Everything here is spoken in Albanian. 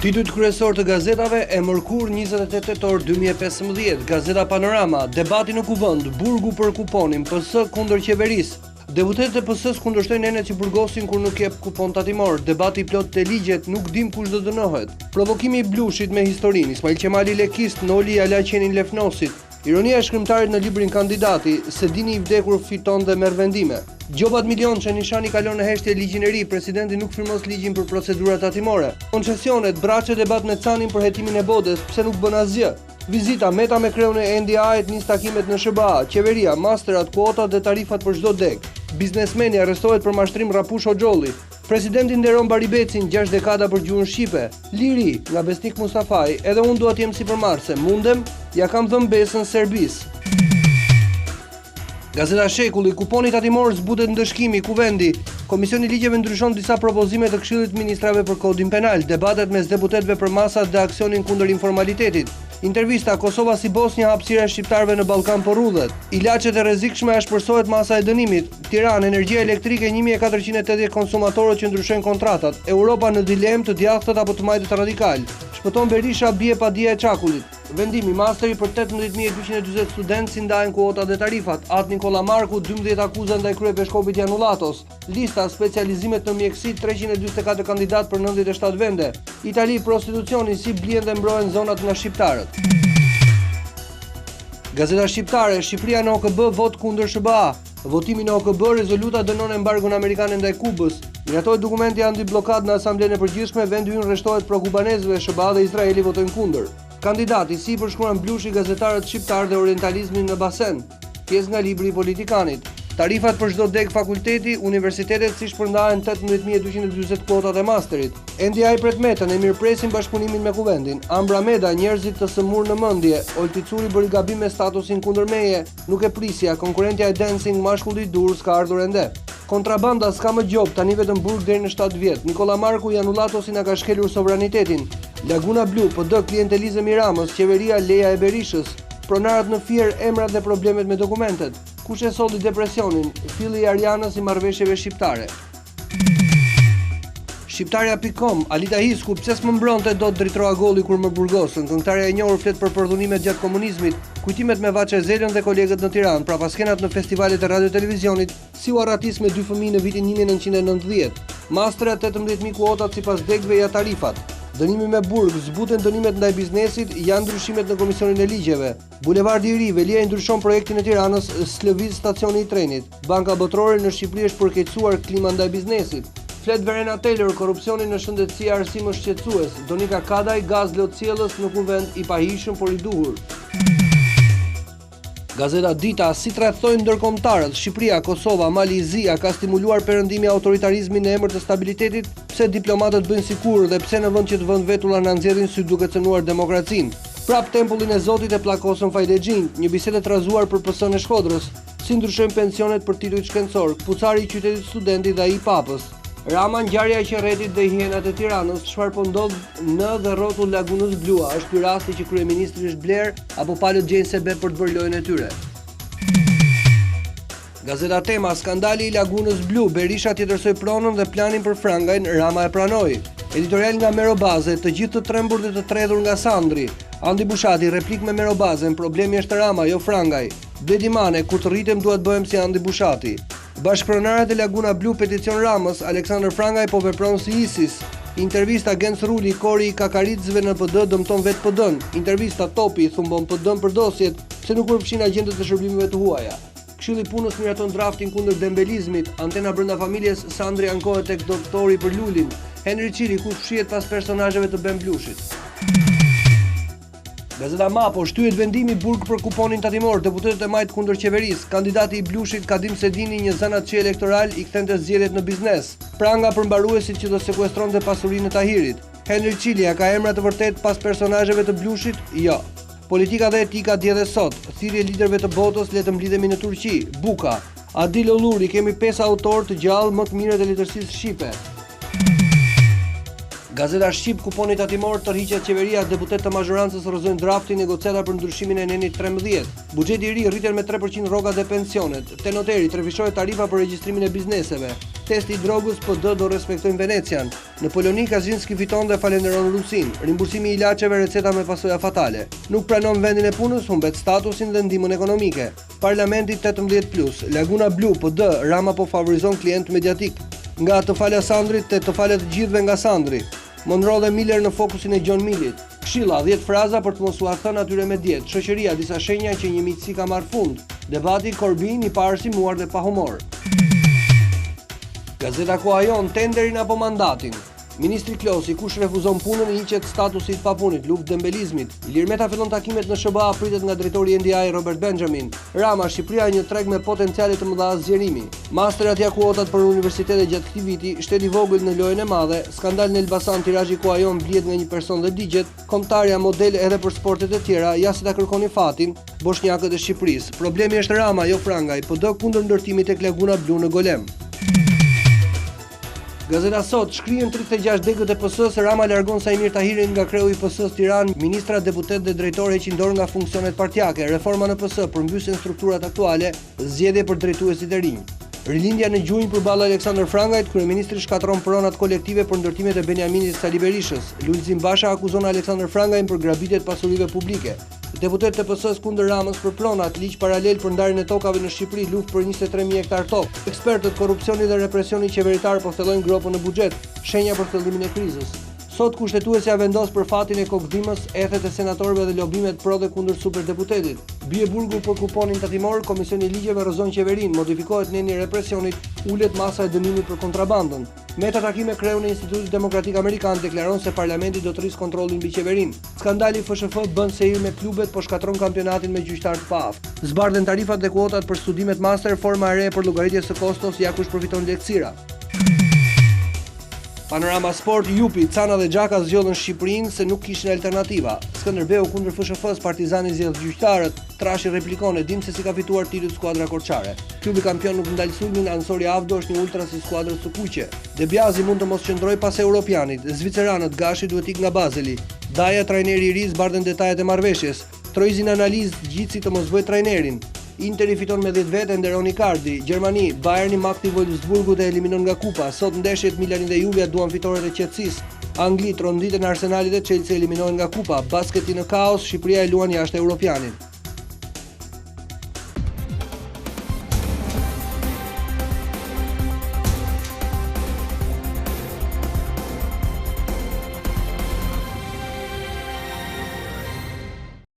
Titujt kryesor të gazetave e mërkur 28 tetor 2015, Gazeta Panorama, debati në kuvend, burgu për kuponin, PS kundër qeverisë. Deputetët e PS-s kundërshtojnë enet që burgosin kur nuk jep kupon tatimor. Debati plot te ligjet, nuk dim kush do dënohet. Provokimi i Blushit me historinë, Ismail Qemali lekist, Noli Alaqenin Lefnosit. Ironia e shkrimtarit në librin Kandidati, se dini i vdekur fiton dhe merr vendime. Gjobat milion që nishani kalon në heshtje ligjin e ri, presidenti nuk firmos ligjin për procedurat tatimore. Koncesionet, braçe debat me Canin për hetimin e bodes, pse nuk bën asgjë. Vizita Meta me kreun e NDA-et, nis takimet në SBA, qeveria, masterat, kuotat dhe tarifat për çdo deg. Biznesmeni arrestohet për mashtrim Rapush Hoxholli. Presidenti nderon Baribecin 6 dekada për gjuhën shqipe. Liri nga Besnik Mustafaj, edhe unë dua të jem sipërmarrëse, mundem, ja kam dhënë besën Serbisë. Gazeta Shekulli, kuponi tatimor zbutet ndëshkimi, kuvendi. Komisioni ligjeve ndryshon disa propozime të Këshillit të Ministrave për kodin penal, debatet mes deputetëve për masat dhe aksionin kundër informalitetit. Intervista, Kosova si Bosnia, hapësira e shqiptarëve në Ballkan po rrudhet. Ilaçet e rrezikshme, shpërsohet masa e dënimit. Tiranë, energjia elektrike 1480 konsumatorët që ndryshojnë kontratat. Europa në dilemë të djathtët apo të majtët radikal. Shpëton Berisha, bie pa dia e Çakullit. Vendimi masteri për 18.240 studentë si ndahen kuotat dhe tarifat. At Nikola Marku, 12 akuza ndaj kryepeshkopit Janulatos. Lista specializimet në mjekësi, 344 kandidat për 97 vende. Itali, prostitucioni, si blien dhe mbrohen zonat nga shqiptarët. Gazeta Shqiptare, Shqipëria në OKB vot kundër SBA. Votimi në OKB, rezoluta dënon embargon amerikan ndaj Kubës. Miratohet dokumenti anti-blokad në Asamblenë e Përgjithshme, vendi ynë rreshtohet pro kubanezëve, SBA dhe Izraeli votojnë kundër. Kandidati si përshkruan Blushi gazetarët shqiptar dhe orientalizmin në basen. Pjesë nga libri i politikanit. Tarifat për çdo deg fakulteti, universitetet si shpërndahen 18.240 kuotat e masterit. NDA-i pret Metën, e mirëpresin bashkëpunimin me kuvendin. Ambra Meda, njerëzit të sëmur në mendje. Olti Curi bëri gabim me statusin kundër meje. Nuk e prisja, konkurrentja e dancing mashkulli Durrës ka ardhur ende. Kontrabanda s'ka më gjob, tani vetëm burg deri në 7 vjet. Nikola Marku Janulatosi na ka shkelur sovranitetin. Laguna Blu, PD klientelizëm i Ramës, qeveria leja e Berishës. Pronarët në fier, emrat dhe problemet me dokumentet. Kush e solli depresionin? Filli i Arianës i marrëveshjeve shqiptare. Shqiptarja.com, Alita Hisku, pse s'më mbronte dot dritroa golli kur më burgosën? Këngëtarja e njohur flet për përdhunimet gjatë komunizmit, kujtimet me Vaçe Zelën dhe kolegët në Tiranë, prapaskenat në festivalet e radio-televizionit, si u arratis me 2 fëmijë në vitin 1990. Mastrat 18.000 kuotat sipas degëve ja tarifat. Dënimi me burg, zbuten dënimet ndaj biznesit, janë ndryshimet në Komisionin e Ligjeve. Bulevardi i Ri, Velia i ndryshon projektin e Tiranës, s'lëviz stacioni i trenit. Banka Botërore në Shqipëri është përkeqësuar klima ndaj biznesit. Flet Verena Taylor, korrupsioni në shëndetësi arsim është shqetësues. Donika Kadaj, gaz lotësiellës në kuvend i pahishëm por i duhur. Gazeta Dita, si tradhtojnë ndërkombëtarët, Shqipëria, Kosova, Mali, Zia ka stimuluar perëndimi autoritarizmin në emër të stabilitetit, pse diplomatët bëjnë sikur dhe pse në vend që të vënë vetulla na nxjerrin sy duke cënuar demokracinë. Prap tempullin e Zotit e pllakosën Fajdexhin, një bisedë e trazuar për PS-n e Shkodrës, si ndryshojnë pensionet për titull shkencor, Pucari i qytetit studentit dhe ai i Papës. Rama, ngjarja e qerretit dhe hienat e Tiranës, çfarë po ndodh në dhe rrotull Lagunës Blua, është ky rasti që kryeministri është bler apo palët gjejnë sebeb për të bërë lojën e tyre. Gazeta Tema, skandali i Lagunës Blu, Berisha tjetërsoi pronën dhe planin për frangajn, Rama e pranoi. Editorial nga Merobaze, të gjithë të trembur dhe të tredhur nga Sandri. Andi Bushati, replik me Merobazen, problemi është Rama, jo frangaj. Bledimane, kur të rritem duhet bëhem si Andi Bushati. Bashkëpronarët e Laguna Blu peticion Ramës, Aleksandr Frangaj po vepron si ISIS. Intervista Gens Ruli, kori i kakaricëve në PD dëmton vetë PD-n. Intervista Topi, thumbon PD-n për dosjet, se nuk përfshin agjentët e shërbimeve të huaja. Këshilli punës miraton draftin kundër dembelizmit. Antena brenda familjes, Sandri ankohet tek doktori për Lulin. Henry Çili, kush fshihet pas personazheve të Ben Blushit. Gazeta Mapo, shtyhet vendimi burg për kuponin tatimor, deputetët e majt kundër qeverisë. Kandidati i Blushit, Kadim Sedini, një zanatçi elektoral, i kthente zgjedhjet në biznes. Pranga për mbaruesit që do sekuestronte pasurinë e Tahirit. Henry Çili, ka emra të vërtet pas personazheve të Blushit? Jo. Politika dhe etika dje dhe sot. Thirrje liderëve të botës, le të mblidhemi në Turqi. Buka. Adil Olluri, kemi 5 autor të gjallë më të mirë të letërsisë shqipe. Gazeta Shqip, kuponi tatimor tërhiqet qeveria, deputet të mazhorancës rrëzojnë draftin negociata për ndryshimin e nenit 13. Buxheti i ri rriten me 3% rrogat e pensionet. Te noteri trefishohet tarifa për regjistrimin e bizneseve. Testi i drogës PD do respektojnë Venecian. Në Poloni Kaczynski fiton dhe falenderon Rusin. Rimbursimi i ilaçeve receta me pasoja fatale. Nuk pranon vendin e punës, humbet statusin dhe ndihmën ekonomike. Parlamenti 18+, Laguna Blu PD, Rama po favorizon klient mediatik. Nga të falja Sandrit te të falja të gjithëve nga Sandri. Monroe dhe Miller në fokusin e John Millit. Këshilla 10 fraza për të mos u thënë atyre me dietë. Shoqëria disa shenja që një miqësi ka marrë fund. Debati Corbyn i parë si muar dhe pa humor. Gazeta Koajon, tenderin apo mandatin. Ministri Klosi, kush refuzon punën i hiqet statusit papunit, luftë dembelizmit. Ilir Meta fillon takimet në SBA, pritet nga drejtori NDI Robert Benjamin. Rama, Shqipëria një treg me potenciale të mëdha zgjerimi. Masterat ja kuotat për universitete gjatë këtij viti, shteti vogël në lojën e madhe, skandal në Elbasan, tirazhi Koajon blihet nga një person dhe digjet, kombëtarja model edhe për sportet e tjera, ja si ta kërkoni fatin, bosnjakët e Shqipërisë. Problemi është Rama, jo Frangaj, PD kundër ndërtimit tek Laguna Blu në Golem. Gazeta Sot, shkrihen 36 degët e PS-s, Rama largon Sajmir Tahirin nga kreu i PS-s Tiranë, ministra, deputet dhe drejtorë heqin dorë nga funksionet partijake, reforma në PS, përmbysjen strukturat aktuale, zgjedhje për drejtuesit e rinj. Rilindja në gjunjë përballë Aleksandër Frangajt, kryeministri shkatron pronat kolektive për ndërtimet e Benjaminit Sali Berishës. Lulzim Basha akuzon Aleksandër Frangajin për grabitjet pasurive publike. Deputet të PS-s kundër Ramës për pronat, ligj paralel për ndarjen e tokave në Shqipëri, luftë për 23.000 hektar tokë. Ekspertët korrupsioni dhe represioni qeveritar po thellojnë gropën në buxhet, shenja për thellimin e krizës. Sot kushtetuesja vendos për fatin e kokdimës, ethet e senatorëve dhe lobimet pro dhe kundër superdeputetit. Bie burgu për kuponin tatimor, Komisioni i Ligjeve rrëzon qeverinë, modifikohet neni represionit, ulet masa e dënimit për kontrabandën. Meta takime kreun e Institutit Demokratik Amerikan deklaron se parlamenti do të rrisë kontrollin mbi qeverinë. Skandali FSHF bën sejr me klubet, po shkatron kampionatin me gjyqtar të paaftë. Zbardhen tarifat dhe kuotat për studimet master, forma e re për llogaritjes së kostos, ja kush përfiton lehtësira. Panorama Sport, Jupi, Cana dhe Xhaka zgjodhen Shqipërinë se nuk kishin alternativa. Skënderbeu kundër FSHF-s, Partizani zgjedh gjyqtarët, Trashi replikon, dim se si ka fituar titut skuadra korçare. Klubi kampion nuk ndal sulmin, Ansori Avdo është një ultras i skuadrës së kuqe. Debiazi mund të mos qëndrojë pas Europianit. Zviceranët Gashi duhet ik nga Bazeli. Daja, trajneri i ri, zbardhen detajet e marrëveshjes. Troizin analizë Gjitsi të mos bëj trajnerin. Interi fiton me 10 vete, nderon Icardi. Gjermani, Bayerni makti Wolfsburgut e eliminon nga kupa. Sot ndeshjet Milani dhe Juve duan fitoret e qetësisë. Angli, tronditën e Arsenalit dhe Chelsea eliminohen nga kupa. Basketi në kaos, Shqipëria e luan jashtë Europianit.